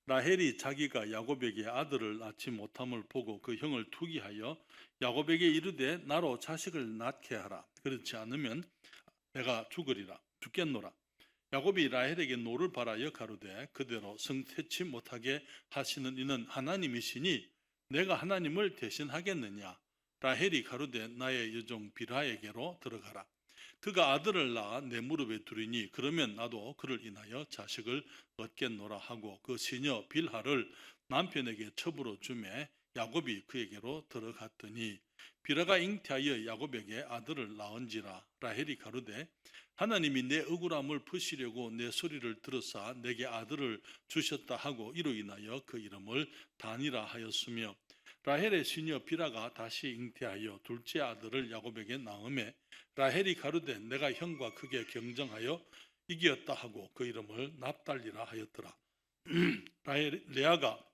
라헬이 자기가 야곱에게 아들을 낳지 못함을 보고 그 형을 투기하여 야곱에게 이르되 나로 자식을 낳게 하라. 그렇지 않으면 내가 죽겠노라. 야곱이 라헬에게 노를 바라여 가로되 그대로 성태치 못하게 하시는 이는 하나님이시니 내가 하나님을 대신하겠느냐. 라헬이 가로되 나의 여종 빌하에게로 들어가라. 그가 아들을 낳아 내 무릎에 두리니 그러면 나도 그를 인하여 자식을 얻겠노라 하고 그 시녀 빌하를 남편에게 첩으로 주매 야곱이 그에게로 들어갔더니 빌하가 잉태하여 야곱에게 아들을 낳은지라. 라헬이 가로되 하나님이 내 억울함을 푸시려고 내 소리를 들으사 내게 아들을 주셨다 하고 이로 인하여 그 이름을 단이라 하였으며 라헬의 시녀 빌하가 다시 잉태하여 둘째 아들을 야곱에게 낳음에 라헬이 가로되 내가 형과 크게 경정하여 이기었다 하고 그 이름을 납달리라 하였더라. 레아가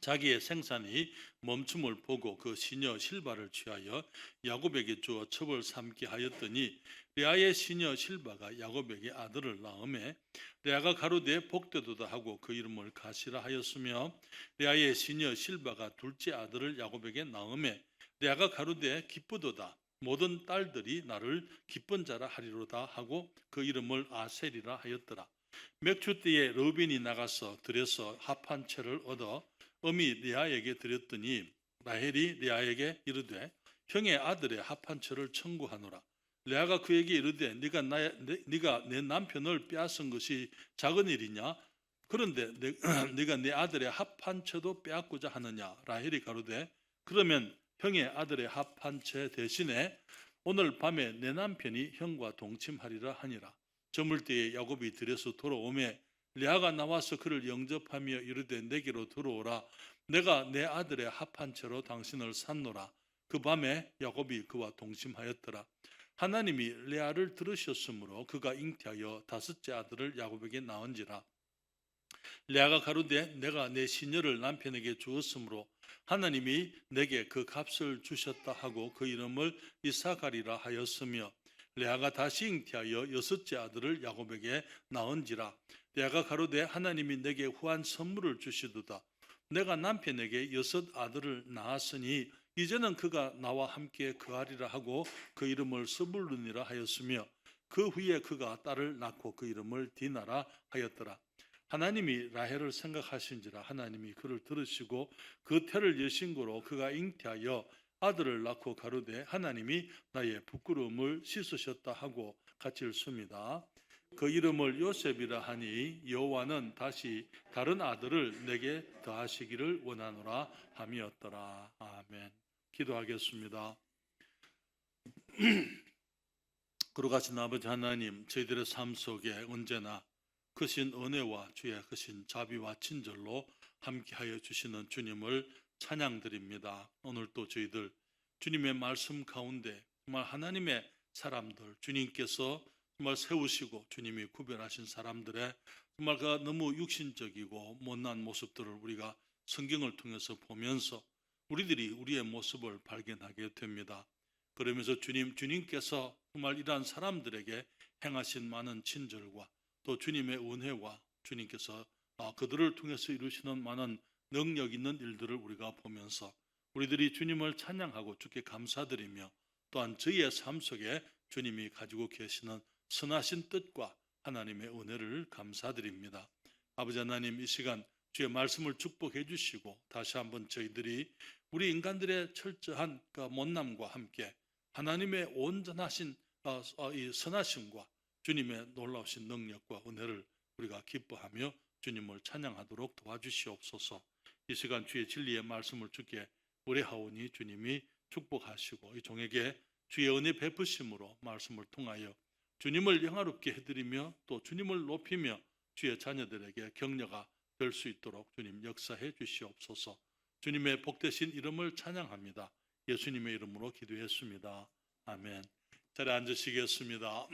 자기의 생산이 멈춤을 보고 그 시녀 실바를 취하여 야곱에게 주어 첩을 삼게 하였더니 레아의 시녀 실바가 야곱에게 아들을 낳음에 레아가 가로되 복되도다 하고 그 이름을 가시라 하였으며 레아의 시녀 실바가 둘째 아들을 야곱에게 낳음에 레아가 가로되 기쁘도다 모든 딸들이 나를 기쁜 자라 하리로다 하고 그 이름을 아셀이라 하였더라. 맥주 때에 르벤이 나가서 들여서 합한 채를 얻어 어미 레아에게 드렸더니 라헬이 레아에게 이르되 형의 아들의 합한 채를 청구하노라. 레아가 그에게 이르되 네가 내 남편을 빼앗은 것이 작은 일이냐? 그런데 네가 내 아들의 합한 채도 빼앗고자 하느냐? 라헬이 가로되 그러면 형의 아들의 합한 채 대신에 오늘 밤에 내 남편이 형과 동침하리라 하니라. 저물 때에 야곱이 들여서 돌아오매 레아가 나와서 그를 영접하며 이르되 내게로 들어오라. 내가 내 아들의 합한 채로 당신을 샀노라. 그 밤에 야곱이 그와 동침하였더라. 하나님이 레아를 들으셨으므로 그가 잉태하여 다섯째 아들을 야곱에게 낳은지라. 레아가 가로되 내가 내 시녀를 남편에게 주었으므로 하나님이 내게 그 값을 주셨다 하고 그 이름을 이사가리라 하였으며 레아가 다시 잉태하여 여섯째 아들을 야곱에게 낳은지라. 레아가 가로되 하나님이 내게 후한 선물을 주시도다. 내가 남편에게 여섯 아들을 낳았으니 이제는 그가 나와 함께 거하리라 하고 그 이름을 스불룬이라 하였으며 그 후에 그가 딸을 낳고 그 이름을 디나라 하였더라. 하나님이 라헬을 생각하신지라 하나님이 그를 들으시고 그 태를 여신 거로 그가 잉태하여 아들을 낳고 가로되 하나님이 나의 부끄러움을 씻으셨다 하고 같이 읽습니다. 그 이름을 요셉이라 하니 여호와는 다시 다른 아들을 내게 더하시기를 원하노라 함이었더라. 아멘. 기도하겠습니다. 거룩하신 아버지 하나님, 저희들의 삶 속에 언제나 크신 은혜와 주의 크신 자비와 친절로 함께하여 주시는 주님을 찬양드립니다. 오늘도 저희들 주님의 말씀 가운데 정말 하나님의 사람들, 주님께서 정말 세우시고 주님이 구별하신 사람들의 정말 그 너무 육신적이고 못난 모습들을 우리가 성경을 통해서 보면서 우리들이 우리의 모습을 발견하게 됩니다. 그러면서 주님께서 정말 이러한 사람들에게 행하신 많은 친절과 또 주님의 은혜와 주님께서 그들을 통해서 이루시는 많은 능력 있는 일들을 우리가 보면서 우리들이 주님을 찬양하고 주께 감사드리며 또한 저희의 삶 속에 주님이 가지고 계시는 선하신 뜻과 하나님의 은혜를 감사드립니다. 아버지 하나님, 이 시간 주의 말씀을 축복해 주시고 다시 한번 저희들이 우리 인간들의 철저한 못남과 함께 하나님의 온전하신 이 선하심과 주님의 놀라우신 능력과 은혜를 우리가 기뻐하며 주님을 찬양하도록 도와주시옵소서. 이 시간 주의 진리의 말씀을 주께 의뢰하오니 주님이 축복하시고 이 종에게 주의 은혜 베푸심으로 말씀을 통하여 주님을 영화롭게 해드리며 또 주님을 높이며 주의 자녀들에게 격려가 될 수 있도록 주님 역사해 주시옵소서. 주님의 복되신 이름을 찬양합니다. 예수님의 이름으로 기도했습니다. 아멘. 자리에 앉으시겠습니다.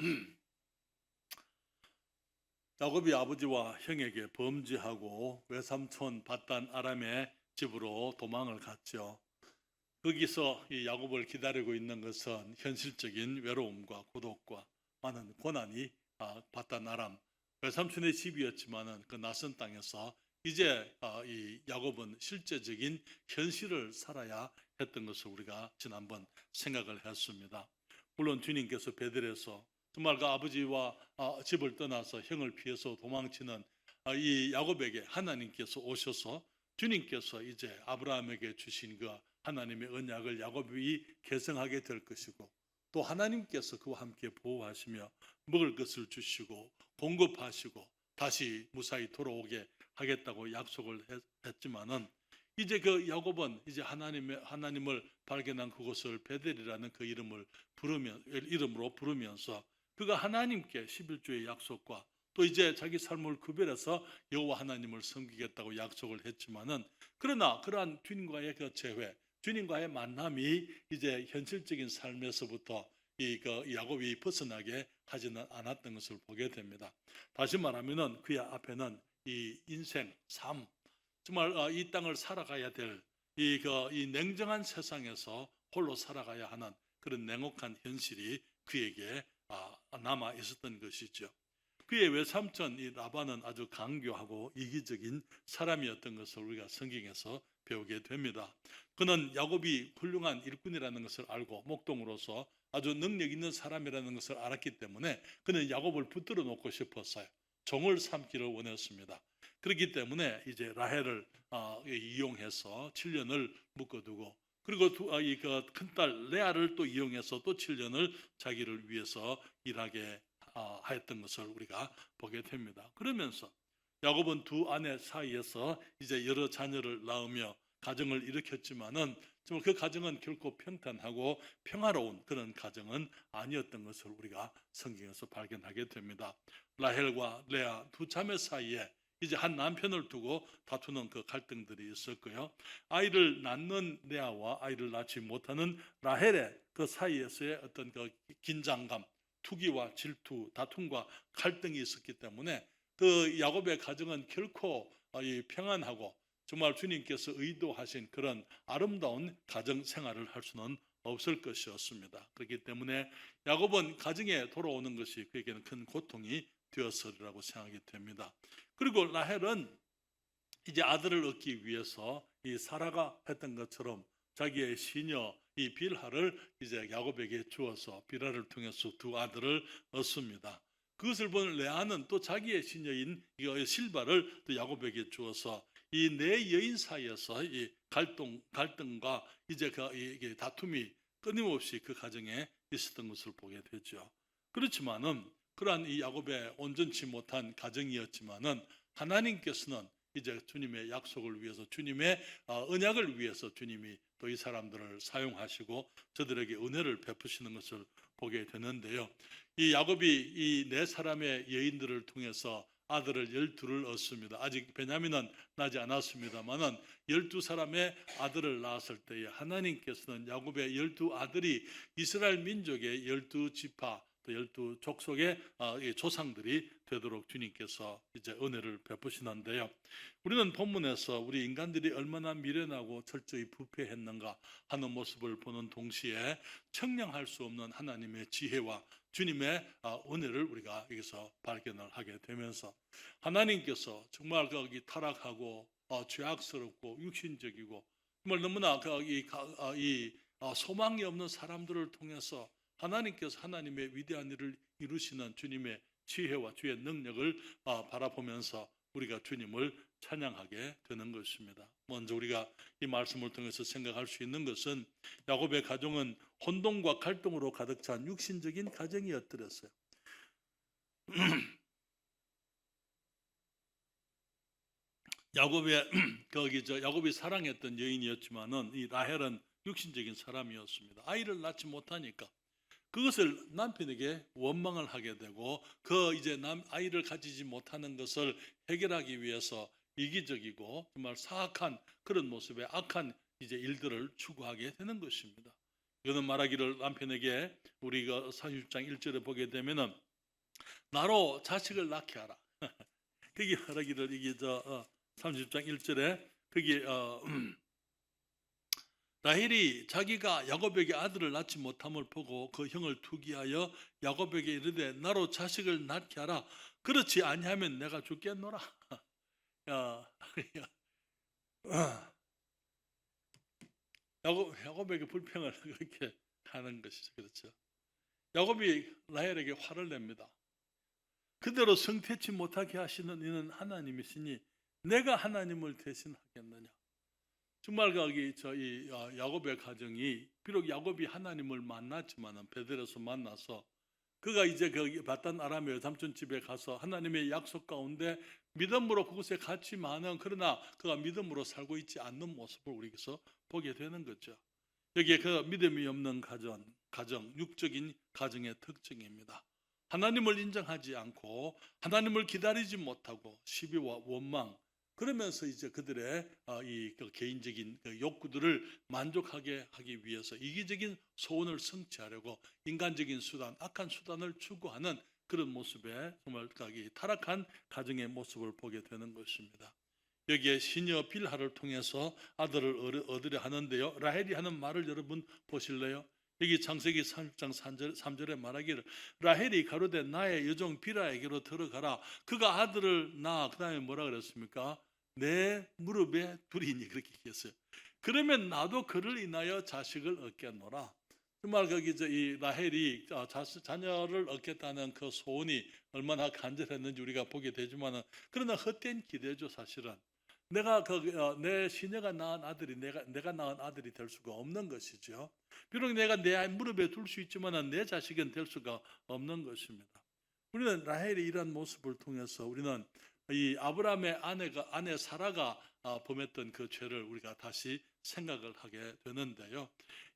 야곱이 아버지와 형에게 범죄하고 외삼촌 밧단 아람의 집으로 도망을 갔죠. 거기서 이 야곱을 기다리고 있는 것은 현실적인 외로움과 고독과 많은 고난이 밧단 아람 외삼촌의 집이었지만은 그 낯선 땅에서 이제 이 야곱은 실제적인 현실을 살아야 했던 것을 우리가 지난번 생각을 했습니다. 물론 주님께서 베들에서 정말 그 아버지와 집을 떠나서 형을 피해서 도망치는 이 야곱에게 하나님께서 오셔서 주님께서 이제 아브라함에게 주신 그 하나님의 언약을 야곱이 계승하게 될 것이고, 또 하나님께서 그와 함께 보호하시며 먹을 것을 주시고 공급하시고 다시 무사히 돌아오게 하겠다고 약속을 했지만은, 이제 그 야곱은 이제 하나님을 발견한 그곳을 베델이라는 그 이름으로 부르면서 그가 하나님께 11조의 약속과 또 이제 자기 삶을 구별해서 여호와 하나님을 섬기겠다고 약속을 했지만은, 그러나 그러한 주님과의 그 재회, 주님과의 만남이 이제 현실적인 삶에서부터 이 야곱이 벗어나게 하지는 않았던 것을 보게 됩니다. 다시 말하면은 그의 앞에는 이 인생, 삶, 정말 이 땅을 살아가야 될 이 냉정한 세상에서 홀로 살아가야 하는 그런 냉혹한 현실이 그에게 남아 있었던 것이죠. 그의 외삼촌 이 라반은 아주 강교하고 이기적인 사람이었던 것을 우리가 성경에서 배우게 됩니다. 그는 야곱이 훌륭한 일꾼이라는 것을 알고 목동으로서 아주 능력 있는 사람이라는 것을 알았기 때문에 그는 야곱을 붙들어 놓고 싶었어요. 종을 삼기를 원했습니다. 그렇기 때문에 이제 라헬을 이용해서 7년을 묶어두고, 그리고 이 큰딸 레아를 또 이용해서 또 7년을 자기를 위해서 일하게 하였던 것을 우리가 보게 됩니다. 그러면서 야곱은 두 아내 사이에서 이제 여러 자녀를 낳으며 가정을 일으켰지만은 정말 그 가정은 결코 평탄하고 평화로운 그런 가정은 아니었던 것을 우리가 성경에서 발견하게 됩니다. 라헬과 레아 두 자매 사이에 이제 한 남편을 두고 다투는 그 갈등들이 있었고요. 아이를 낳는 레아와 아이를 낳지 못하는 라헬의 그 사이에서의 어떤 그 긴장감, 투기와 질투, 다툼과 갈등이 있었기 때문에 그 야곱의 가정은 결코 평안하고 정말 주님께서 의도하신 그런 아름다운 가정 생활을 할 수는 없을 것이었습니다. 그렇기 때문에 야곱은 가정에 돌아오는 것이 그에게는 큰 고통이 되었으리라고 생각이 됩니다. 그리고 라헬은 이제 아들을 얻기 위해서 이 사라가 했던 것처럼 자기의 시녀 이 빌하를 이제 야곱에게 주어서 빌하를 통해서 두 아들을 얻습니다. 그것을 본 레아는 또 자기의 시녀인 실바를 또 야곱에게 주어서 이 네 여인 사이에서 이 갈등과 이제 이게 다툼이 끊임없이 그 가정에 있었던 것을 보게 되죠. 그렇지만은 그러한 이 야곱의 온전치 못한 가정이었지만은 하나님께서는 이제 주님의 약속을 위해서, 주님의 언약을 위해서 주님이 또 이 사람들을 사용하시고 저들에게 은혜를 베푸시는 것을 보게 되는데요. 이 야곱이 이 네 사람의 여인들을 통해서 아들을 12를 얻습니다. 아직 베냐민은 나지 않았습니다만은 12사람의 아들을 낳았을 때에 하나님께서는 야곱의 12아들이 이스라엘 민족의 12지파, 또 12족속의 조상들이 되도록 주님께서 이제 은혜를 베푸시는데요. 우리는 본문에서 우리 인간들이 얼마나 미련하고 철저히 부패했는가 하는 모습을 보는 동시에 청량할 수 없는 하나님의 지혜와 주님의 은혜를 우리가 여기서 발견을 하게 되면서, 하나님께서 정말 거기 타락하고 죄악스럽고 육신적이고 정말 너무나 이 소망이 없는 사람들을 통해서 하나님께서 하나님의 위대한 일을 이루시는 주님의 지혜와 주의 능력을 바라보면서 우리가 주님을 찬양하게 되는 것입니다. 먼저 우리가 이 말씀을 통해서 생각할 수 있는 것은 야곱의 가정은 혼돈과 갈등으로 가득 찬 육신적인 가정이었더랬어요. 야곱이 사랑했던 여인이었지만은 이 라헬은 육신적인 사람이었습니다. 아이를 낳지 못하니까 그것을 남편에게 원망을 하게 되고 이제 아이를 가지지 못하는 것을 해결하기 위해서 이기적이고 정말 사악한 그런 모습의 악한 이제 일들을 추구하게 되는 것입니다. 이거는 말하기를 남편에게 우리가 30장 1절에 보게 되면은 나로 자식을 낳게 하라. 거기 말하기를 이게 30장 1절에 거기 라헬이 자기가 야곱에게 아들을 낳지 못함을 보고 그 형을 투기하여 야곱에게 이르되 나로 자식을 낳게 하라. 그렇지 아니하면 내가 죽겠노라. 어, 야곱에게 불평을 그렇게 하는 것이죠. 그렇죠. 야곱이 라헬에게 화를 냅니다. 그대로 성태치 못하게 하시는 이는 하나님이시니 내가 하나님을 대신하겠느냐. 정말 이 야곱의 가정이 비록 야곱이 하나님을 만났지만은 베델에서 만나서 그가 이제 거기 바단 아람의 삼촌 집에 가서 하나님의 약속 가운데 믿음으로 그곳에 갔지만은 그러나 그가 믿음으로 살고 있지 않는 모습을 우리에게서 보게 되는 거죠. 여기에 그 믿음이 없는 가정, 육적인 가정의 특징입니다. 하나님을 인정하지 않고 하나님을 기다리지 못하고 시비와 원망, 그러면서 이제 그들의 그 개인적인 욕구들을 만족하게 하기 위해서 이기적인 소원을 성취하려고 인간적인 수단, 악한 수단을 추구하는 그런 모습에 정말 타락한 가정의 모습을 보게 되는 것입니다. 여기에 시녀 빌하를 통해서 아들을 얻으려 하는데요. 라헬이 하는 말을 여러분 보실래요? 여기 창세기 30장 3절에 말하기를 라헬이 가로되 나의 여종 빌하에게로 들어가라. 그가 아들을 낳아. 그 다음에 뭐라 그랬습니까? 내 무릎에 두리니 그렇게 얘기했어요. 그러면 나도 그를 인하여 자식을 얻겠노라. 정말 이 라헬이 자녀를 얻겠다는 그 소원이 얼마나 간절했는지 우리가 보게 되지만은 그러나 헛된 기대죠. 사실은 내가 내 시녀가 낳은 아들이 내가 낳은 아들이 될 수가 없는 것이죠. 비록 내가 내 무릎에 둘 수 있지만은 내 자식은 될 수가 없는 것입니다. 우리는 라헬이 이런 모습을 통해서 우리는 이 아브라함의 아내 사라가 범했던 그 죄를 우리가 다시 생각을 하게 되는데요.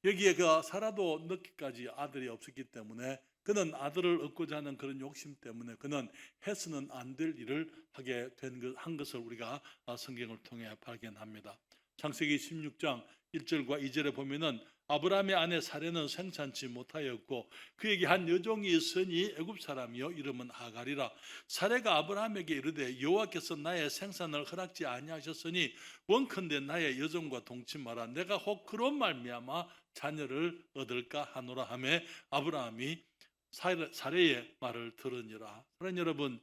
여기에 그 사라도 늦기까지 아들이 없었기 때문에 그는 아들을 얻고자 하는 그런 욕심 때문에 그는 해서는 안 될 일을 하게 한 것을 우리가 성경을 통해 발견합니다. 창세기 16장 1절과 2절에 보면은 아브라함의 아내 사레는 생산치 못하였고 그에게 한 여종이 있으니 애굽 사람이요 이름은 하갈이라. 사레가 아브라함에게 이르되 여호와께서 나의 생산을 허락지 아니하셨으니 원컨대 나의 여종과 동침하라. 내가 혹 그런 말미암아 자녀를 얻을까 하노라 하매 아브라함이 사레의 말을 들으니라. 그러나 여러분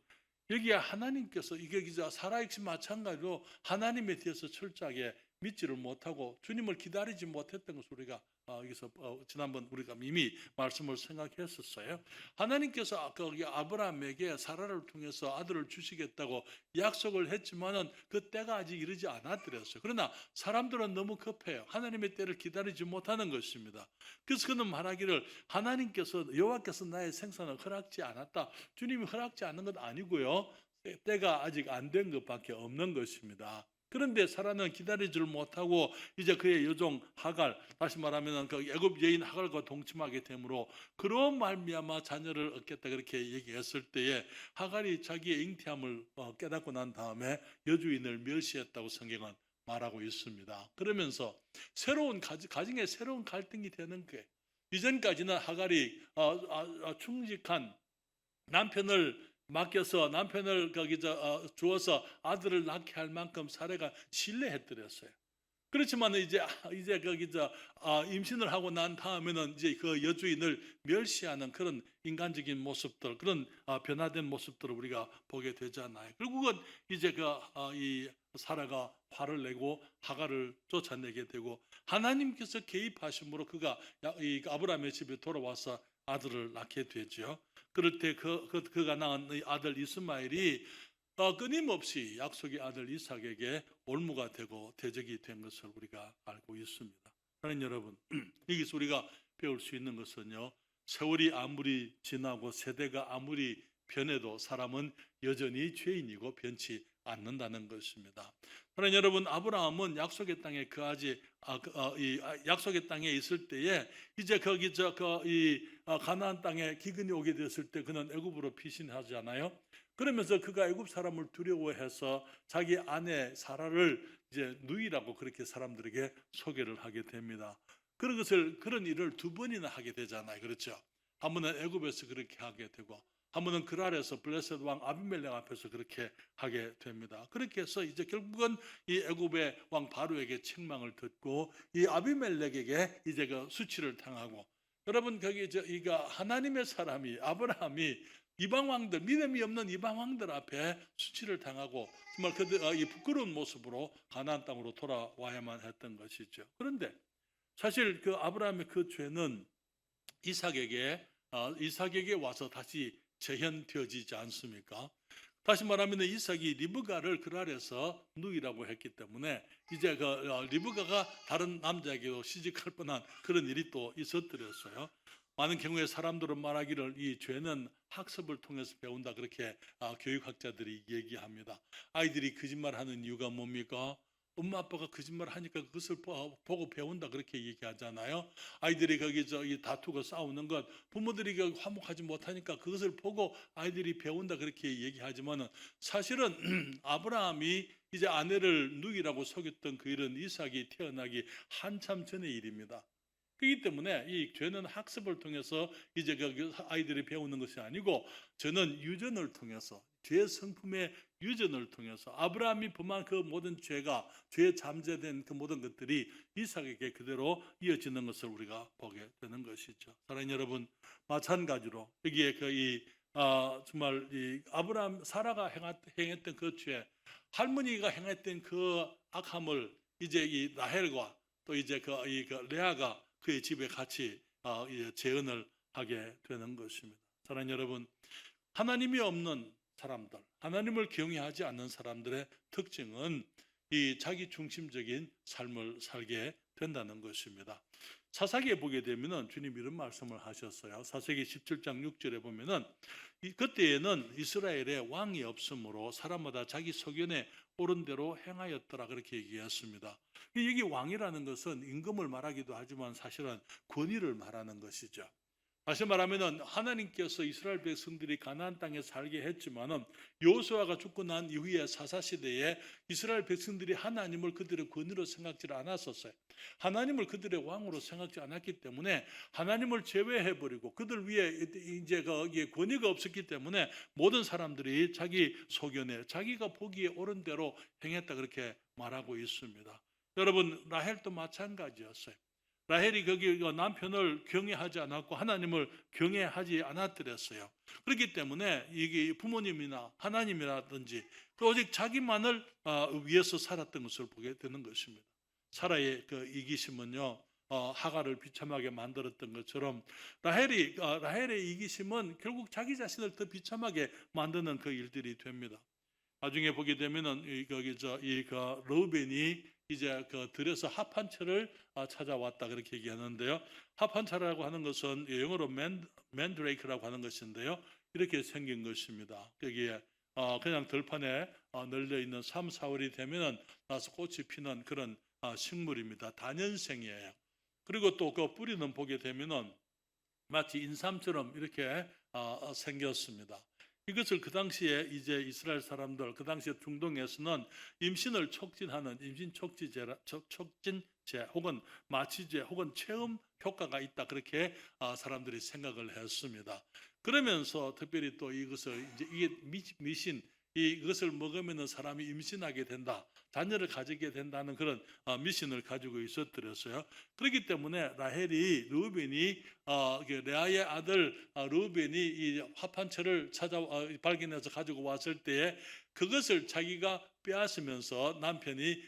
여기에 하나님께서 이게 사라 역시 마찬가지로 하나님에 대해서 철저하게 믿지를 못하고 주님을 기다리지 못했던 것을 우리가 여기서 지난번 우리가 이미 말씀을 생각했었어요. 하나님께서 아브라함에게 사라를 통해서 아들을 주시겠다고 약속을 했지만은 그 때가 아직 이르지 않았더랬어요. 그러나 사람들은 너무 급해요. 하나님의 때를 기다리지 못하는 것입니다. 그래서 그는 말하기를 하나님께서 여호와께서 나의 생산을 허락지 않았다. 주님이 허락지 않는 것 아니고요. 때가 아직 안 된 것밖에 없는 것입니다. 그런데 사라는 기다리지를 못하고 이제 그의 여종 하갈, 다시 말하면 그 애굽 여인 하갈과 동침하게 되므로 그런 말미암아 자녀를 얻겠다 그렇게 얘기했을 때에 하갈이 자기의 잉태함을 깨닫고 난 다음에 여주인을 멸시했다고 성경은 말하고 있습니다. 그러면서 가정에 새로운 갈등이 되는 거예요. 이전까지는 하갈이 충직한 남편을 맡겨서 남편을 주어서 아들을 낳게 할 만큼 사례가 신뢰했더랬어요. 그렇지만 이제 임신을 하고 난 다음에는 이제 그 여주인을 멸시하는 그런 인간적인 모습들, 그런 변화된 모습들을 우리가 보게 되잖아요. 결국은 이제 이 사라가 화를 내고 하갈을 쫓아내게 되고 하나님께서 개입하심으로 그가 이 아브라함의 집에 돌아와서 아들을 낳게 되죠. 그럴 때 그가 낳은 아들 이스마엘이 끊임없이 약속의 아들 이삭에게 올무가 되고 대적이 된 것을 우리가 알고 있습니다. 하나님 여러분, 여기서 우리가 배울 수 있는 것은요, 세월이 아무리 지나고 세대가 아무리 변해도 사람은 여전히 죄인이고 변치 않는다는 것입니다. 그러나 여러분, 아브라함은 약속의 땅에 약속의 땅에 있을 때에 이제 가나안 땅에 기근이 오게 됐을 때 그는 애굽으로 피신하잖아요. 그러면서 그가 애굽 사람을 두려워해서 자기 아내 사라를 이제 누이라고 그렇게 사람들에게 소개를 하게 됩니다. 그런 일을 두 번이나 하게 되잖아요. 그렇죠? 한 번은 애굽에서 그렇게 하게 되고 한 번은 그랄에서 블레셋 왕 아비멜렉 앞에서 그렇게 하게 됩니다. 그렇게 해서 이제 결국은 이 애굽의 왕 바로에게 책망을 듣고 이 아비멜렉에게 이제 수치를 당하고 여러분 이가 하나님의 사람이 아브라함이 이방 왕들, 믿음이 없는 이방 왕들 앞에 수치를 당하고 정말 이 부끄러운 모습으로 가나안 땅으로 돌아와야만 했던 것이죠. 그런데 사실 그 아브라함의 그 죄는 이삭에게 와서 다시 재현되어지지 않습니까? 다시 말하면 이삭이 리브가를 그랄에서 누이라고 했기 때문에 이제 리브가가 다른 남자에게도 시집갈 뻔한 그런 일이 또 있었더랬어요. 많은 경우에 사람들은 말하기를 이 죄는 학습을 통해서 배운다, 그렇게 교육학자들이 얘기합니다. 아이들이 거짓말하는 이유가 뭡니까? 엄마 아빠가 거짓말 하니까 그것을 보고 배운다, 그렇게 얘기하잖아요. 아이들이 거기서 다투고 싸우는 것, 부모들이 화목하지 못하니까 그것을 보고 아이들이 배운다, 그렇게 얘기하지만 사실은 아브라함이 이제 아내를 누이라고 속였던 그 일은 이삭이 태어나기 한참 전의 일입니다. 그렇기 때문에 이 죄는 학습을 통해서 이제 그 아이들이 배우는 것이 아니고, 저는 유전을 통해서, 죄 성품의 유전을 통해서 아브라함이 범한 그 모든 죄에 잠재된 그 모든 것들이 이삭에게 그대로 이어지는 것을 우리가 보게 되는 것이죠. 사랑하는 여러분, 마찬가지로 여기에 정말 이 아브라함 사라가 행했던 그 죄, 할머니가 행했던 그 악함을 이제 이 라헬과 또 이제 레아가 그의 집에 같이 재현을 하게 되는 것입니다. 사랑하는 여러분, 하나님이 없는 사람들, 하나님을 경외하지 않는 사람들의 특징은 이 자기 중심적인 삶을 살게 된다는 것입니다. 사사기에 보게 되면은 주님 이런 말씀을 하셨어요. 사사기 17장 6절에 보면은 그때에는 이스라엘에 왕이 없으므로 사람마다 자기 소견에 옳은 대로 행하였더라, 그렇게 얘기했습니다. 여기 왕이라는 것은 임금을 말하기도 하지만 사실은 권위를 말하는 것이죠. 다시 말하면 하나님께서 이스라엘 백성들이 가나안 땅에 살게 했지만은 여호수아가 죽고 난 이후에 사사시대에 이스라엘 백성들이 하나님을 그들의 권위로 생각지 않았었어요. 하나님을 그들의 왕으로 생각지 않았기 때문에 하나님을 제외해버리고 그들 위에 이제 거기에 권위가 없었기 때문에 모든 사람들이 자기 소견에 자기가 보기에 옳은 대로 행했다, 그렇게 말하고 있습니다. 여러분, 라헬도 마찬가지였어요. 라헬이 거기 남편을 경외하지 않았고 하나님을 경외하지 않았더랬어요. 그렇기 때문에 이게 부모님이나 하나님이라든지 오직 자기만을 위해서 살았던 것을 보게 되는 것입니다. 사라의 그 이기심은요, 하갈을 비참하게 만들었던 것처럼 라헬의 이기심은 결국 자기 자신을 더 비참하게 만드는 그 일들이 됩니다. 나중에 보게 되면은 르우벤이 이제 들에서 합한처를 찾아왔다, 그렇게 얘기하는데요. 합한처라고 하는 것은 영어로 맨드레이크라고 하는 것인데요. 이렇게 생긴 것입니다. 여기에 그냥 들판에 널려 있는 3, 4월이 되면은 나서 꽃이 피는 그런 식물입니다. 다년생이에요. 그리고 또 그 뿌리는 보게 되면은 마치 인삼처럼 이렇게 생겼습니다. 이것을 그 당시에 이제 이스라엘 사람들, 그 당시에 중동에서는 임신을 촉진하는 임신 촉진제 혹은 마취제 혹은 체험 효과가 있다, 그렇게 사람들이 생각을 했습니다. 그러면서 특별히 또 이것을 이게 미신, 이것을 먹으면 사람이 임신하게 된다, 자녀를 가지게 된다는 그런 미신을 가지고 있었더랬어요. 그렇기 때문에 라헬이 르우벤이 레아의 아들 르우벤이 이 합한처를 발견해서 가지고 왔을 때에 그것을 자기가 빼앗으면서 남편이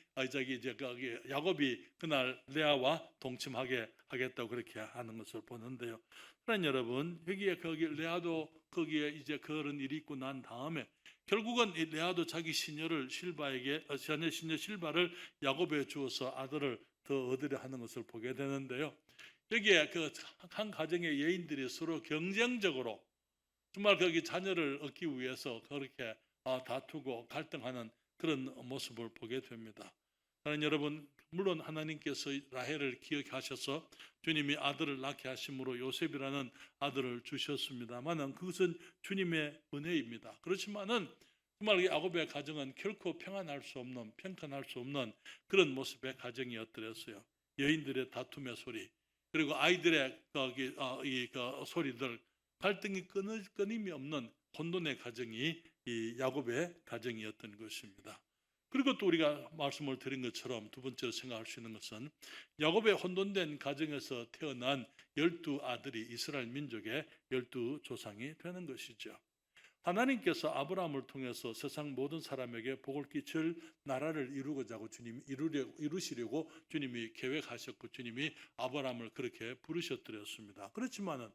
야곱이 그날 레아와 동침하게 하겠다고 그렇게 하는 것을 보는데요. 그러나 여러분, 거기 레아도 거기에 이제 그런 일이 있고 난 다음에 결국은 레아도 자기 자녀 시녀 실바를 야곱에 주어서 아들을 더 얻으려 하는 것을 보게 되는데요. 여기에 그 한 가정의 여인들이 서로 경쟁적으로 정말 거기 자녀를 얻기 위해서 그렇게 다투고 갈등하는 그런 모습을 보게 됩니다. 사랑하는 여러분, 물론 하나님께서 라헬을 기억하셔서 주님이 아들을 낳게 하심으로 요셉이라는 아들을 주셨습니다만은 그것은 주님의 은혜입니다. 그렇지만은 정말 야곱의 가정은 결코 평안할 수 없는 그런 모습의 가정이었더랬어요. 여인들의 다툼의 소리, 그리고 아이들의 소리들, 갈등이 끊임이 없는 혼돈의 가정이 이 야곱의 가정이었던 것입니다. 그리고 또 우리가 말씀을 드린 것처럼 두 번째로 생각할 수 있는 것은 야곱의 혼돈된 가정에서 태어난 12 아들이 이스라엘 민족의 12 조상이 되는 것이죠. 하나님께서 아브라함을 통해서 세상 모든 사람에게 복을 끼칠 나라를 이루고자 하고 주님이 이루시려고 주님이 계획하셨고 주님이 아브라함을 그렇게 부르셨더랬습니다. 그렇지만은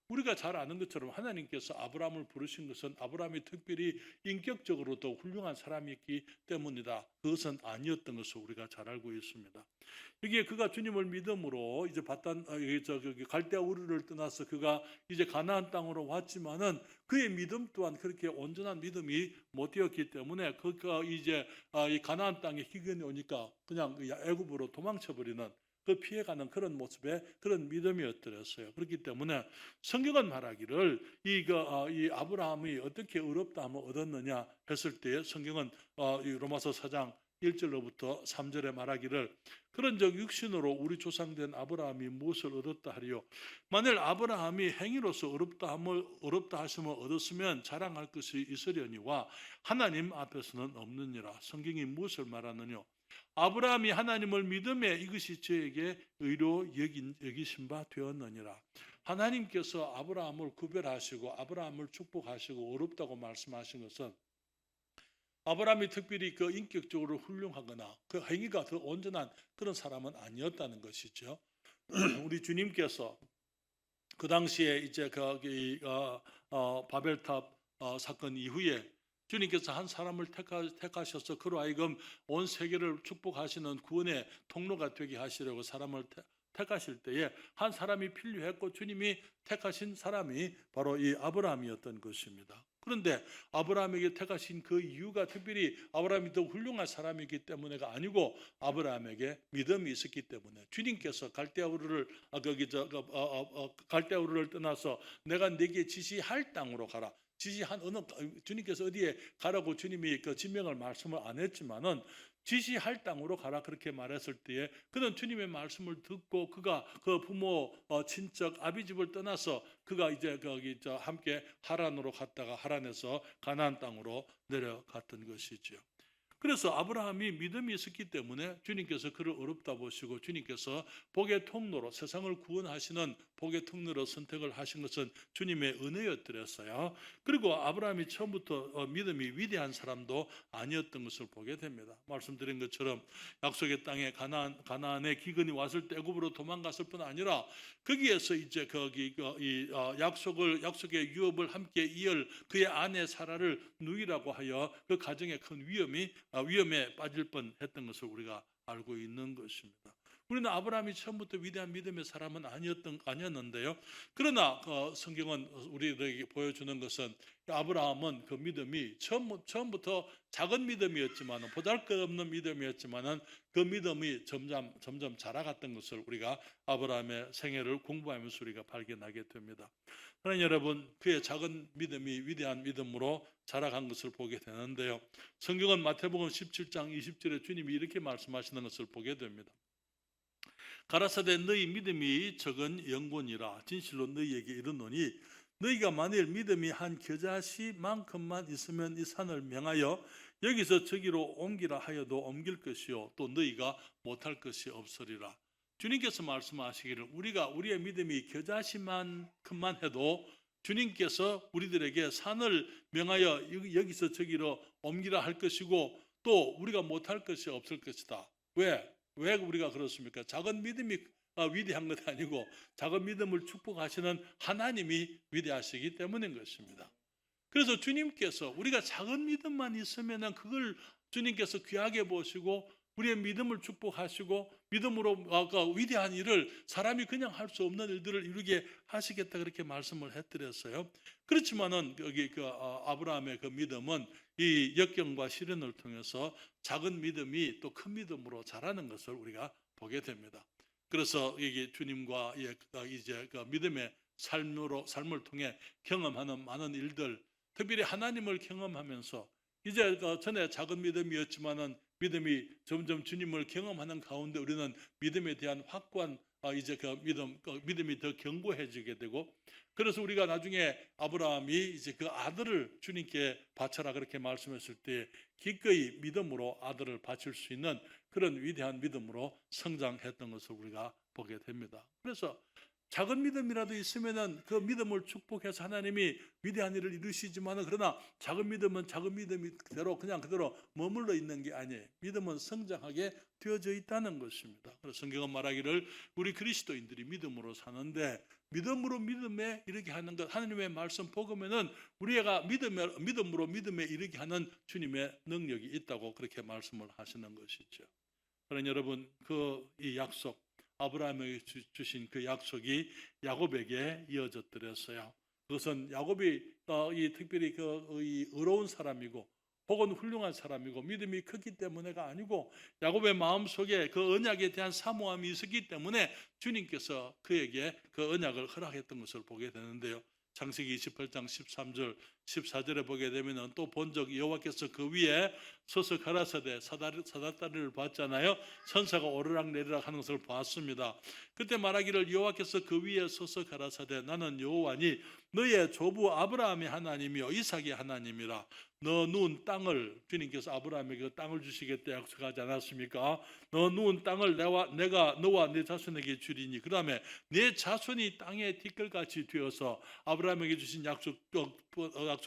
우리가 잘 아는 것처럼 하나님께서 아브라함을 부르신 것은 아브라함이 특별히 인격적으로도 훌륭한 사람이었기 때문이다. 그것은 아니었던 것을 우리가 잘 알고 있습니다. 여기에 그가 주님을 믿음으로 이제 갈대아 우르를 떠나서 그가 이제 가나안 땅으로 왔지만은 그의 믿음 또한 그렇게 온전한 믿음이 못 되었기 때문에 그가 이제 이 가나안 땅에 기근이 오니까 그냥 애굽으로 도망쳐버리는 그 피해가는 그런 모습의 그런 믿음이었더랬어요. 그렇기 때문에 성경은 말하기를 이 아브라함이 어떻게 의롭다함을 얻었느냐 했을 때 성경은 이 로마서 4장 1절로부터 3절에 말하기를 그런즉 육신으로 우리 조상된 아브라함이 무엇을 얻었다 하리요 만일 아브라함이 행위로서 의롭다 하심을 얻었으면 자랑할 것이 있으려니와 하나님 앞에서는 없느니라. 성경이 무엇을 말하느냐 아브라함이 하나님을 믿음에 이것이 저에게 의로 여기신 바 되었느니라. 하나님께서 아브라함을 구별하시고 아브라함을 축복하시고 의롭다고 말씀하신 것은 아브라함이 특별히 그 인격적으로 훌륭하거나 그 행위가 더 온전한 그런 사람은 아니었다는 것이죠. 우리 주님께서 그 당시에 이제 바벨탑 사건 이후에 주님께서 한 사람을 택하셔서 그로 하여금 온 세계를 축복하시는 구원의 통로가 되게 하시려고 사람을 택하실 때에 한 사람이 필요했고 주님이 택하신 사람이 바로 이 아브라함이었던 것입니다. 그런데 아브라함에게 택하신 그 이유가 특별히 아브라함이 더 훌륭한 사람이기 때문에가 아니고 아브라함에게 믿음이 있었기 때문에 주님께서 갈대아 우르를 떠나서 내가 네게 지시할 땅으로 가라. 주님께서 어디에 가라고 주님이 그 지명을 말씀을 안 했지만은 지시할 땅으로 가라 그렇게 말했을 때에 그는 주님의 말씀을 듣고 그가 그 부모 친척 아비집을 떠나서 그가 이제 함께 하란으로 갔다가 하란에서 가나안 땅으로 내려갔던 것이죠. 그래서 아브라함이 믿음이 있었기 때문에 주님께서 그를 어렵다 보시고 주님께서 복의 통로로 세상을 구원하시는 복의 통로로 선택을 하신 것은 주님의 은혜였더랬어요. 그리고 아브라함이 처음부터 믿음이 위대한 사람도 아니었던 것을 보게 됩니다. 말씀드린 것처럼 약속의 땅에 가나안에 기근이 왔을 때 애굽으로 도망갔을 뿐 아니라 거기에서 이제 약속의 유업을 함께 이을 그의 아내 사라를 누이라고 하여 그 가정에 큰 위험에 빠질 뻔했던 것을 우리가 알고 있는 것입니다. 우리는 아브라함이 처음부터 위대한 믿음의 사람은 아니었는데요. 그러나 성경은 우리들에게 보여주는 것은 아브라함은 그 믿음이 처음부터 작은 믿음이었지만 보잘것없는 믿음이었지만 그 믿음이 점점 자라갔던 것을 우리가 아브라함의 생애를 공부하면서 우리가 발견하게 됩니다. 그러나 여러분 그의 작은 믿음이 위대한 믿음으로 자라간 것을 보게 되는데요. 성경은 마태복음 17장 20절에 주님이 이렇게 말씀하시는 것을 보게 됩니다. 가라사대 너희 믿음이 적은 영혼이라 진실로 너희에게 이르노니 너희가 만일 믿음이 한 겨자씨만큼만 있으면 이 산을 명하여 여기서 저기로 옮기라 하여도 옮길 것이요 또 너희가 못할 것이 없으리라. 주님께서 말씀하시기를 우리의 믿음이 겨자씨만큼만 해도 주님께서 우리들에게 산을 명하여 여기서 저기로 옮기라 할 것이고 또 우리가 못할 것이 없을 것이다. 왜 우리가 그렇습니까? 작은 믿음이 위대한 것 아니고 작은 믿음을 축복하시는 하나님이 위대하시기 때문인 것입니다. 그래서 주님께서 우리가 작은 믿음만 있으면 그걸 주님께서 귀하게 보시고 우리의 믿음을 축복하시고 믿음으로 위대한 일을 사람이 그냥 할 수 없는 일들을 이루게 하시겠다 그렇게 말씀을 해드렸어요. 그렇지만은 여기 아브라함의 그 믿음은 이 역경과 시련을 통해서 작은 믿음이 또 큰 믿음으로 자라는 것을 우리가 보게 됩니다. 그래서 여기 주님과 이제 그 믿음의 삶을 통해 경험하는 많은 일들, 특별히 하나님을 경험하면서 이제 전에 작은 믿음이었지만은 믿음이 점점 주님을 경험하는 가운데 우리는 믿음에 대한 확고한 이제 믿음이 더 견고해지게 되고 그래서 우리가 나중에 아브라함이 이제 그 아들을 주님께 바쳐라 그렇게 말씀했을 때 기꺼이 믿음으로 아들을 바칠 수 있는 그런 위대한 믿음으로 성장했던 것을 우리가 보게 됩니다. 그래서 작은 믿음이라도 있으면은 그 믿음을 축복해서 하나님이 위대한 일을 이루시지만은, 그러나 작은 믿음은 작은 믿음이 그대로 그냥 그대로 머물러 있는 게 아니에요. 믿음은 성장하게 되어져 있다는 것입니다. 그래서 성경은 말하기를 우리 그리스도인들이 믿음으로 사는데, 믿음으로 믿음에 이르게 하는 것, 하나님의 말씀 복음에는 우리가 믿음으로 믿음에 이르게 하는 주님의 능력이 있다고 그렇게 말씀을 하시는 것이죠. 그러나 여러분, 이 약속, 아브라함에게 주신 그 약속이 야곱에게 이어졌더랬어요. 그것은 야곱이 특별히 이 의로운 사람이고 혹은 훌륭한 사람이고 믿음이 크기 때문에가 아니고, 야곱의 마음속에 그 언약에 대한 사모함이 있었기 때문에 주님께서 그에게 그 언약을 허락했던 것을 보게 되는데요. 창세기 28장 13절 14절에 보게 되면 또 본적 여호와께서 그 위에 서서 가라사대 사다리를 봤잖아요. 천사가 오르락내리락 하는 것을 봤습니다. 그때 말하기를 여호와께서 그 위에 서서 가라사대 나는 여호와니 너의 조부 아브라함의 하나님이요 이삭의 하나님이라. 너 누운 땅을, 주님께서 아브라함에게 땅을 주시겠다 약속하지 않았습니까? 너 누운 땅을 내가 너와 네 자손에게 주리니, 그 다음에 네 자손이 땅의 티끌같이 되어서, 아브라함에게 주신 약속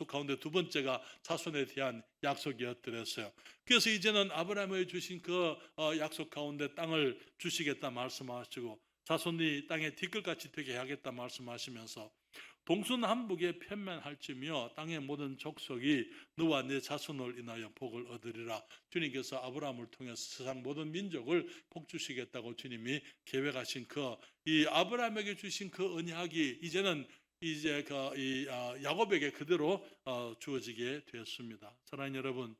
가운데 두 번째가 자손에 대한 약속이었더랬어요. 그래서 이제는 아브라함에게 주신 그 약속 가운데 땅을 주시겠다 말씀하시고 자손이 땅의 티끌같이 되게 하겠다 말씀하시면서 동서남북에 편만할지며 땅의 모든 족속이 너와 내 자손을 인하여 복을 얻으리라. 주님께서 아브라함을 통해서 세상 모든 민족을 복 주시겠다고 주님이 계획하신 이 아브라함에게 주신 그 언약이 이제는 야곱에게 그대로 주어지게 되었습니다. 사랑하는 여러분,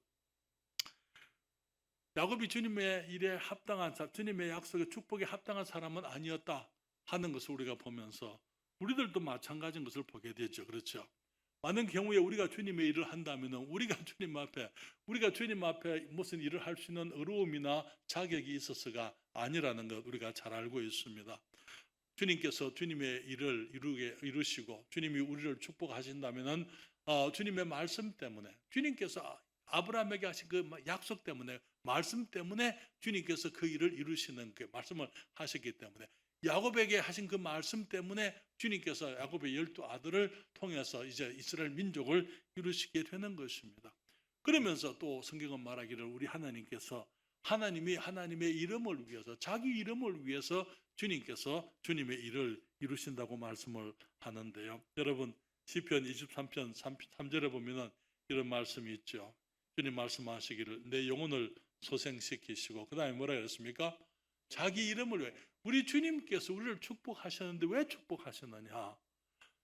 야곱이 주님의 일에 합당한 사람, 주님의 약속의 축복에 합당한 사람은 아니었다 하는 것을 우리가 보면서 우리들도 마찬가지인 것을 보게 되죠. 그렇죠? 많은 경우에 우리가 주님의 일을 한다면 우리가 주님 앞에 무슨 일을 할 수 있는 의로움이나 자격이 있어서가 아니라는 것 우리가 잘 알고 있습니다. 주님께서 주님의 일을 이루시고 주님이 우리를 축복하신다면 주님의 말씀 때문에, 주님께서 아브라함에게 하신 그 약속 때문에, 말씀 때문에 주님께서 그 일을 이루시는 그 말씀을 하셨기 때문에, 야곱에게 하신 그 말씀 때문에 주님께서 야곱의 12 아들을 통해서 이제 이스라엘 민족을 이루시게 되는 것입니다. 그러면서 또 성경은 말하기를 우리 하나님께서 하나님이 하나님의 이름을 위해서, 자기 이름을 위해서 주님께서 주님의 일을 이루신다고 말씀을 하는데요. 여러분, 시편 23편 3절에 보면은 이런 말씀이 있죠. 주님 말씀하시기를 내 영혼을 소생시키시고, 그 다음에 뭐라 그랬습니까? 자기 이름을 위해. 우리 주님께서 우리를 축복하셨는데 왜 축복하셨느냐?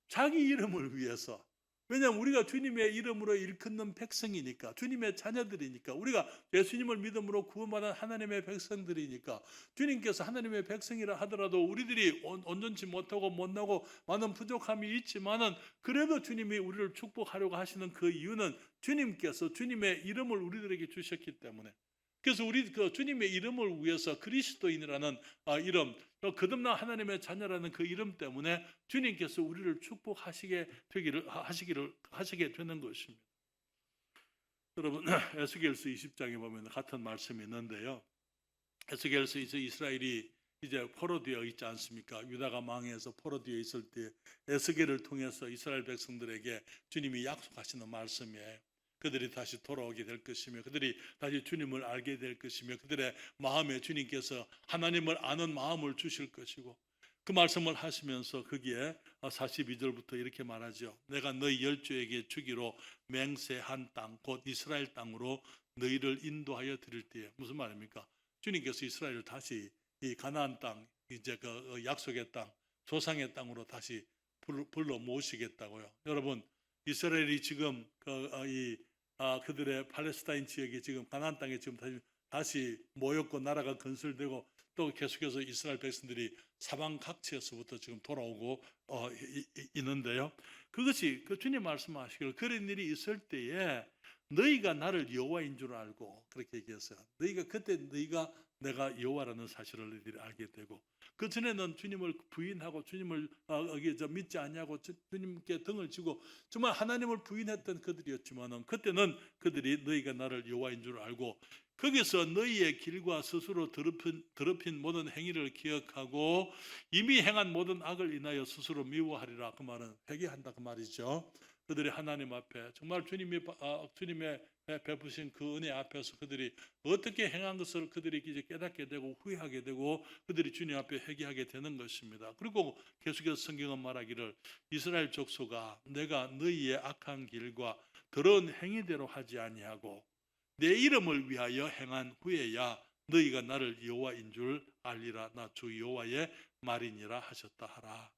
자기 이름을 위해서. 왜냐하면 우리가 주님의 이름으로 일컫는 백성이니까, 주님의 자녀들이니까, 우리가 예수님을 믿음으로 구원받은 하나님의 백성들이니까, 주님께서 하나님의 백성이라 하더라도 우리들이 온전치 못하고 못나고 많은 부족함이 있지만은 그래도 주님이 우리를 축복하려고 하시는 그 이유는 주님께서 주님의 이름을 우리들에게 주셨기 때문에. 그래서 우리 주님의 이름을 위해서 그리스도인이라는 이름, 거듭난 하나님의 자녀라는 그 이름 때문에 주님께서 우리를 축복하시게 하시게 되는 것입니다. 여러분, 에스겔서 20장에 보면 같은 말씀이 있는데요. 에스겔서 이스라엘이 이제 포로되어 있지 않습니까? 유다가 망해서 포로되어 있을 때 에스겔을 통해서 이스라엘 백성들에게 주님이 약속하시는 말씀이에요. 그들이 다시 돌아오게 될 것이며, 그들이 다시 주님을 알게 될 것이며, 그들의 마음에 주님께서 하나님을 아는 마음을 주실 것이고, 그 말씀을 하시면서 거기에 42절부터 이렇게 말하죠. 내가 너희 열조에게 주기로 맹세한 땅 곧 이스라엘 땅으로 너희를 인도하여 드릴 때에, 무슨 말입니까? 주님께서 이스라엘을 다시 이 가나안 땅, 이제 그 약속의 땅, 조상의 땅으로 다시 불러 모으시겠다고요. 여러분, 이스라엘이 지금 그들의 팔레스타인 지역이 지금 가나안 땅에 지금 다시 모였고 나라가 건설되고, 또 계속해서 이스라엘 백성들이 사방 각지에서부터 지금 돌아오고 있는데요. 그것이 그 주님 말씀하시기를 그런 일이 있을 때에 너희가 나를 여호와인 줄 알고 그렇게 얘기했어요. 그때 너희가 내가 여호와라는 사실을 너희들이 알게 되고, 그 전에는 주님을 부인하고 주님을 믿지 않냐고 주님께 등을 지고 정말 하나님을 부인했던 그들이었지만은, 그때는 그들이 너희가 나를 여호와인 줄 알고 거기서 너희의 길과 스스로 더럽힌 모든 행위를 기억하고 이미 행한 모든 악을 인하여 스스로 미워하리라. 그 말은 회개한다 그 말이죠. 그들이 하나님 앞에 정말 주님의 베푸신 그 은혜 앞에서 그들이 어떻게 행한 것을 그들이 이제 깨닫게 되고 후회하게 되고 그들이 주님 앞에 회개하게 되는 것입니다. 그리고 계속해서 성경은 말하기를 이스라엘 족속아 내가 너희의 악한 길과 더러운 행위대로 하지 아니하고 내 이름을 위하여 행한 후에야 너희가 나를 여호와인 줄 알리라. 나 주 여호와의 말이니라 하셨다 하라.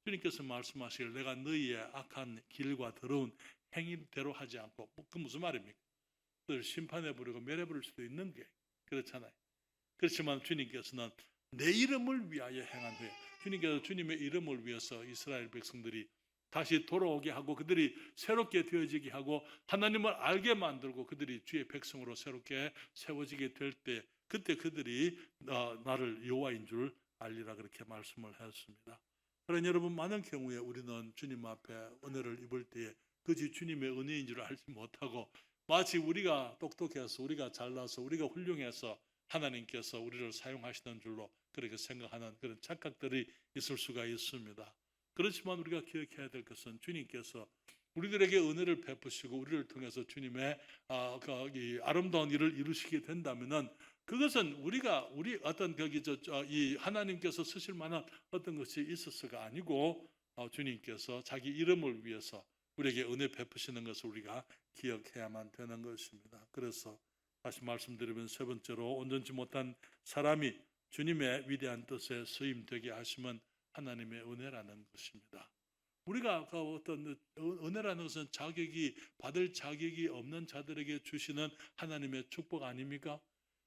주님께서 말씀하시길 내가 너희의 악한 길과 더러운 행위대로 하지 않고, 그 무슨 말입니까? 그들 심판해 버리고 멸해 버릴 수도 있는 게 그렇잖아요. 그렇지만 주님께서는 내 이름을 위하여 행한 후에, 주님께서 주님의 이름을 위해서 이스라엘 백성들이 다시 돌아오게 하고 그들이 새롭게 되어지게 하고 하나님을 알게 만들고 그들이 주의 백성으로 새롭게 세워지게 될 때, 그때 그들이 나를 여호와인 줄 알리라 그렇게 말씀을 하였습니다. 그러나 여러분, 많은 경우에 우리는 주님 앞에 은혜를 입을 때에 그것이 주님의 은혜인 줄 알지 못하고 마치 우리가 똑똑해서 우리가 잘나서 우리가 훌륭해서 하나님께서 우리를 사용하시는 줄로 그렇게 생각하는 그런 착각들이 있을 수가 있습니다. 그렇지만 우리가 기억해야 될 것은 주님께서 우리들에게 은혜를 베푸시고 우리를 통해서 주님의 아름다운 일을 이루시게 된다면은 그것은 우리 어떤 이 하나님께서 쓰실 만한 어떤 것이 있어서가 아니고 주님께서 자기 이름을 위해서 우리에게 은혜 베푸시는 것을 우리가 기억해야만 되는 것입니다. 그래서 다시 말씀드리면 세 번째로 온전치 못한 사람이 주님의 위대한 뜻에 쓰임되게 하시면 하나님의 은혜라는 것입니다. 우리가 어떤 은혜라는 것은 받을 자격이 없는 자들에게 주시는 하나님의 축복 아닙니까?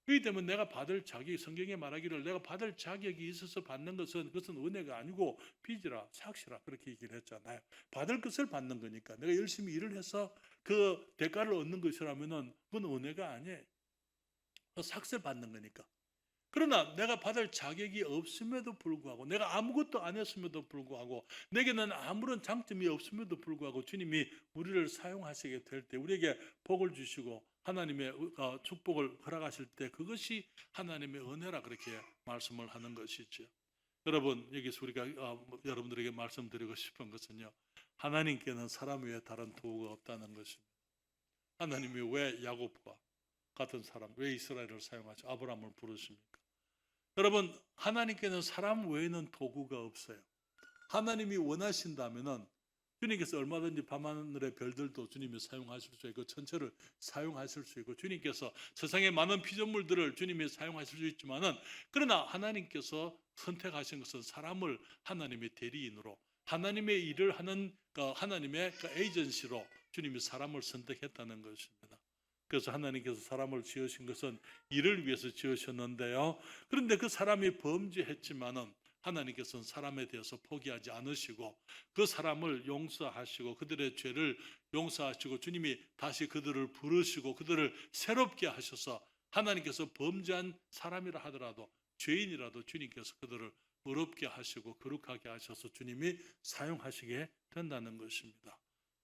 그렇기 때문에 내가 받을 자격이, 성경에 말하기를 내가 받을 자격이 있어서 받는 그것은 은혜가 아니고 빚이라 삭시라 그렇게 얘기를 했잖아요. 받을 것을 받는 거니까 내가 열심히 일을 해서 그 대가를 얻는 것이라면은 그건 은혜가 아니에요. 삭세를 받는 거니까. 그러나 내가 받을 자격이 없음에도 불구하고 내가 아무것도 안 했음에도 불구하고 내게는 아무런 장점이 없음에도 불구하고 주님이 우리를 사용하시게 될 때 우리에게 복을 주시고 하나님의 축복을 허락하실 때 그것이 하나님의 은혜라 그렇게 말씀을 하는 것이죠. 여러분, 여기서 우리가 여러분들에게 말씀드리고 싶은 것은요, 하나님께는 사람 외에 다른 도구가 없다는 것입니다. 하나님이 왜 야곱과 같은 사람, 왜 이스라엘을 사용하죠? 아브라함을 부르십니까? 여러분, 하나님께는 사람 외에는 도구가 없어요. 하나님이 원하신다면은 주님께서 얼마든지 밤하늘의 별들도 주님이 사용하실 수 있고 천체를 사용하실 수 있고 주님께서 세상의 많은 피조물들을 주님이 사용하실 수 있지만은, 그러나 하나님께서 선택하신 것은 사람을 하나님의 대리인으로 하나님의 일을 하는 하나님의 에이전시로 주님이 사람을 선택했다는 것입니다. 그래서 하나님께서 사람을 지으신 것은 일을 위해서 지으셨는데요. 그런데 그 사람이 범죄했지만은 하나님께서는 사람에 대해서 포기하지 않으시고 그 사람을 용서하시고 그들의 죄를 용서하시고 주님이 다시 그들을 부르시고 그들을 새롭게 하셔서 하나님께서 범죄한 사람이라 하더라도 죄인이라도 주님께서 그들을 의롭게 하시고 거룩하게 하셔서 주님이 사용하시게 된다는 것입니다.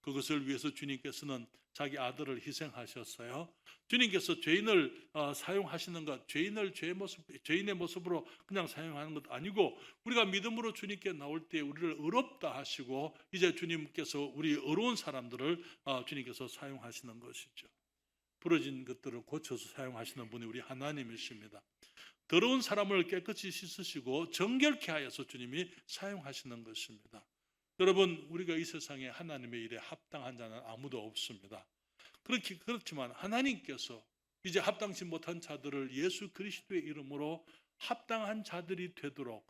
그것을 위해서 주님께서는 자기 아들을 희생하셨어요. 주님께서 죄인을 사용하시는 것, 죄인의 모습으로 그냥 사용하는 것 아니고 우리가 믿음으로 주님께 나올 때 우리를 의롭다 하시고 이제 주님께서 우리 의로운 사람들을 주님께서 사용하시는 것이죠. 부러진 것들을 고쳐서 사용하시는 분이 우리 하나님이십니다. 더러운 사람을 깨끗이 씻으시고 정결케 하여서 주님이 사용하시는 것입니다. 여러분, 우리가 이 세상에 하나님의 일에 합당한 자는 아무도 없습니다. 그렇지만 하나님께서 이제 합당치 못한 자들을 예수 그리스도의 이름으로 합당한 자들이 되도록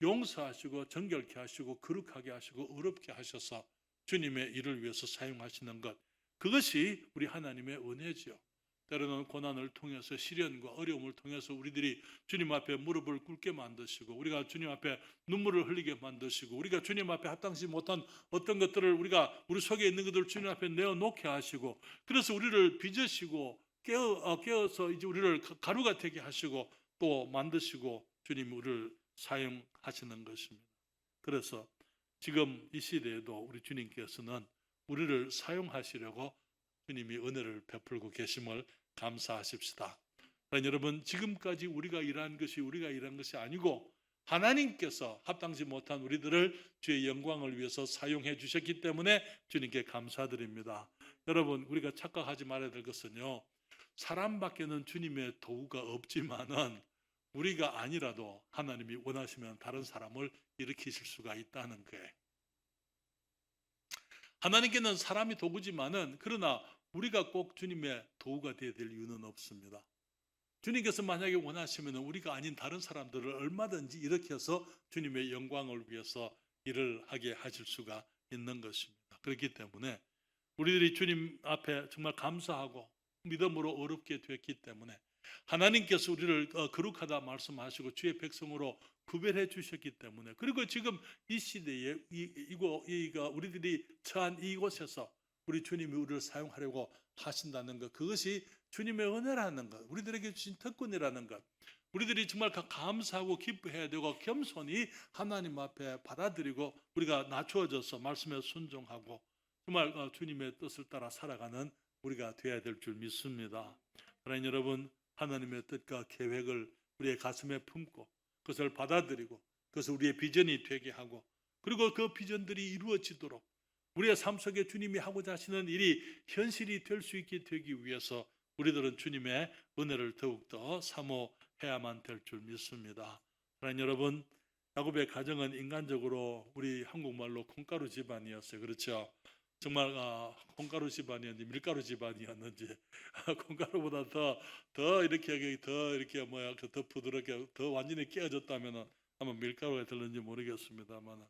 용서하시고 정결케 하시고 거룩하게 하시고 의롭게 하셔서 주님의 일을 위해서 사용하시는 것, 그것이 우리 하나님의 은혜지요. 때로는 고난을 통해서 시련과 어려움을 통해서 우리들이 주님 앞에 무릎을 꿇게 만드시고 우리가 주님 앞에 눈물을 흘리게 만드시고 우리가 주님 앞에 합당치 못한 어떤 것들을 우리가 우리 속에 있는 것들을 주님 앞에 내어놓게 하시고 그래서 우리를 빚으시고 깨어서 이제 우리를 가루가 되게 하시고 또 만드시고 주님 우리를 사용하시는 것입니다. 그래서 지금 이 시대에도 우리 주님께서는 우리를 사용하시려고 주님이 은혜를 베풀고 계심을 감사하십시다. 여러분 지금까지 우리가 일한 것이 아니고 하나님께서 합당치 못한 우리들을 주의 영광을 위해서 사용해 주셨기 때문에 주님께 감사드립니다. 여러분 우리가 착각하지 말아야 될 것은요. 사람밖에는 주님의 도구가 없지만은 우리가 아니라도 하나님이 원하시면 다른 사람을 일으키실 수가 있다는 거예요. 하나님께는 사람이 도구지만은 그러나 우리가 꼭 주님의 도구가 되어야 될 이유는 없습니다. 주님께서 만약에 원하시면 우리가 아닌 다른 사람들을 얼마든지 일으켜서 주님의 영광을 위해서 일을 하게 하실 수가 있는 것입니다. 그렇기 때문에 우리들이 주님 앞에 정말 감사하고 믿음으로 어렵게 됐기 때문에 하나님께서 우리를 거룩하다 말씀하시고 주의 백성으로 구별해 주셨기 때문에 그리고 지금 이 시대에 우리들이 처한 이곳에서 우리 주님이 우리를 사용하려고 하신다는 것 그것이 주님의 은혜라는 것 우리들에게 주신 특권이라는 것 우리들이 정말 감사하고 기뻐해야 되고 겸손히 하나님 앞에 받아들이고 우리가 낮추어져서 말씀에 순종하고 정말 주님의 뜻을 따라 살아가는 우리가 되어야 될 줄 믿습니다. 하나님 여러분 하나님의 뜻과 계획을 우리의 가슴에 품고 그것을 받아들이고 그것을 우리의 비전이 되게 하고 그리고 그 비전들이 이루어지도록 우리의 삶 속에 주님이 하고자 하시는 일이 현실이 될 수 있게 되기 위해서 우리들은 주님의 은혜를 더욱더 사모해야만 될 줄 믿습니다. 하나님 여러분 야곱의 가정은 인간적으로 우리 한국말로 콩가루 집안이었어요. 그렇죠? 정말 콩가루 집안이었는지 밀가루 집안이었는지 콩가루보다 더 이렇게 더 부드럽게 더 완전히 깨어졌다면 아마 밀가루가 될는지 모르겠습니다만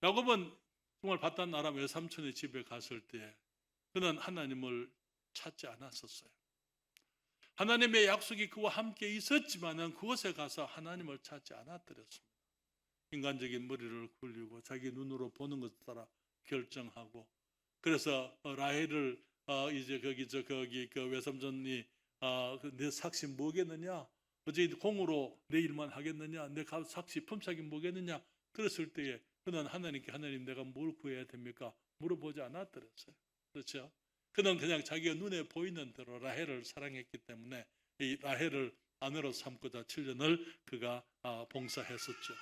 야곱은 정말 바단 아람 외삼촌의 집에 갔을 때 그는 하나님을 찾지 않았었어요. 하나님의 약속이 그와 함께 있었지만은 그곳에 가서 하나님을 찾지 않았더랬습니다. 인간적인 머리를 굴리고 자기 눈으로 보는 것을 따라 결정하고 그래서 라헬을 이제 거기 그 외삼촌이 내 삭시 뭐겠느냐? 어제 공으로 내 일만 하겠느냐? 내 삭시 품삯이 뭐겠느냐? 그랬을 때에 그는 하나님께 하나님 내가 뭘 구해야 됩니까? 물어보지 않았더랬어요. 그렇죠? 그는 그냥 자기가 눈에 보이는 대로 라헬을 사랑했기 때문에 이 라헬을 아내로 삼고자 7년을 그가 봉사했었죠.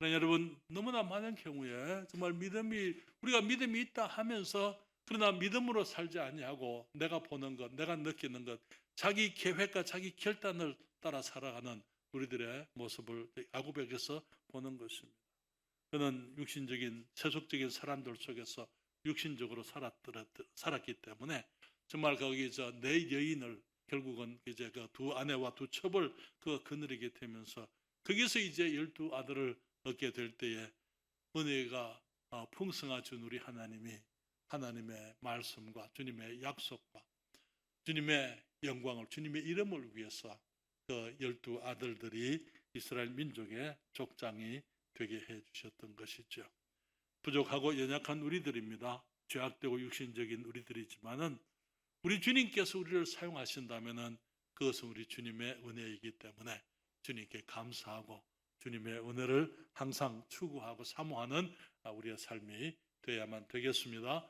여러분 너무나 많은 경우에 정말 우리가 믿음이 있다 하면서 그러나 믿음으로 살지 아니하고 내가 보는 것, 내가 느끼는 것, 자기 계획과 자기 결단을 따라 살아가는 우리들의 모습을 야곱에게서 보는 것입니다. 그는 육신적인 세속적인 사람들 속에서 육신적으로 살았기 때문에 정말 거기서 내 여인을 결국은 이제 그 두 아내와 두 첩을 거느리게 되면서 거기서 이제 12아들을 얻게 될 때에 은혜가 풍성하신 우리 하나님이 하나님의 말씀과 주님의 약속과 주님의 영광을 주님의 이름을 위해서 그 12아들들이 이스라엘 민족의 족장이 되게 해 주셨던 것이죠. 부족하고 연약한 우리들입니다. 죄악되고 육신적인 우리들이지만은 우리 주님께서 우리를 사용하신다면은 그것은 우리 주님의 은혜이기 때문에 주님께 감사하고 주님의 은혜를 항상 추구하고 사모하는 우리의 삶이 되어야만 되겠습니다.